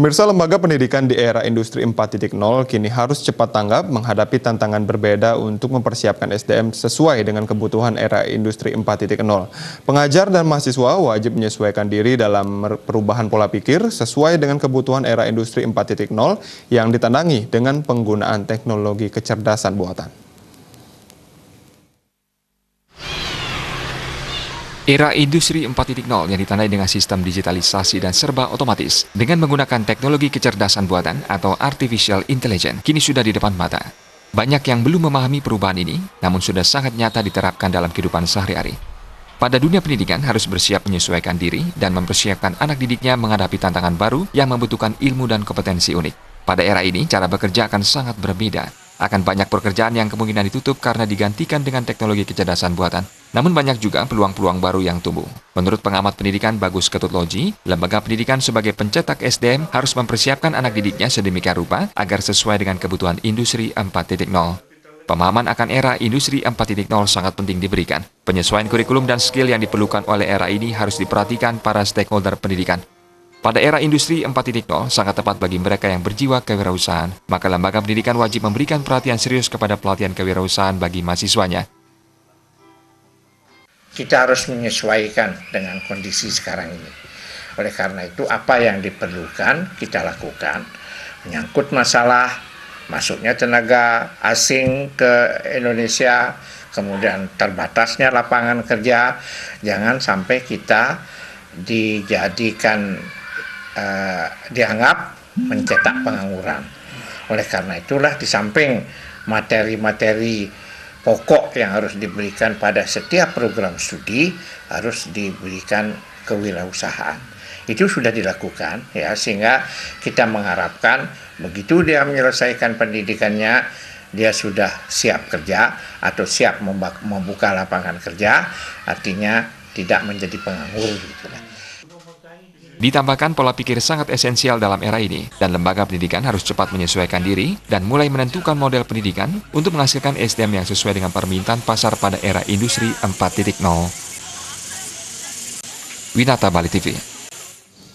Pemirsa, lembaga pendidikan di era industri 4.0 kini harus cepat tanggap menghadapi tantangan berbeda untuk mempersiapkan SDM sesuai dengan kebutuhan era industri 4.0. Pengajar dan mahasiswa wajib menyesuaikan diri dalam perubahan pola pikir sesuai dengan kebutuhan era industri 4.0 yang ditandangi dengan penggunaan teknologi kecerdasan buatan. Era industri 4.0 yang ditandai dengan sistem digitalisasi dan serba otomatis dengan menggunakan teknologi kecerdasan buatan atau artificial intelligence kini sudah di depan mata. Banyak yang belum memahami perubahan ini, namun sudah sangat nyata diterapkan dalam kehidupan sehari-hari. Pada dunia pendidikan harus bersiap menyesuaikan diri dan mempersiapkan anak didiknya menghadapi tantangan baru yang membutuhkan ilmu dan kompetensi unik. Pada era ini, cara bekerja akan sangat berbeda. Akan banyak pekerjaan yang kemungkinan ditutup karena digantikan dengan teknologi kecerdasan buatan. Namun banyak juga peluang-peluang baru yang tumbuh. Menurut pengamat pendidikan Bagus Ketutloji, lembaga pendidikan sebagai pencetak SDM harus mempersiapkan anak didiknya sedemikian rupa agar sesuai dengan kebutuhan industri 4.0. Pemahaman akan era industri 4.0 sangat penting diberikan. Penyesuaian kurikulum dan skill yang diperlukan oleh era ini harus diperhatikan para stakeholder pendidikan. Pada era industri 4.0 sangat tepat bagi mereka yang berjiwa kewirausahaan, maka lembaga pendidikan wajib memberikan perhatian serius kepada pelatihan kewirausahaan bagi mahasiswanya. Kita harus menyesuaikan dengan kondisi sekarang ini. Oleh karena itu, apa yang diperlukan kita lakukan. Menyangkut masalah masuknya tenaga asing ke Indonesia, kemudian terbatasnya lapangan kerja, jangan sampai kita dianggap mencetak pengangguran. Oleh karena itulah di samping materi-materi pokok yang harus diberikan pada setiap program studi harus diberikan kewirausahaan. Itu sudah dilakukan ya, sehingga kita mengharapkan begitu dia menyelesaikan pendidikannya, dia sudah siap kerja atau siap membuka lapangan kerja, artinya tidak menjadi penganggur gitu. Ditambahkan pola pikir sangat esensial dalam era ini, dan lembaga pendidikan harus cepat menyesuaikan diri dan mulai menentukan model pendidikan untuk menghasilkan SDM yang sesuai dengan permintaan pasar pada era industri 4.0. Winata Bali TV.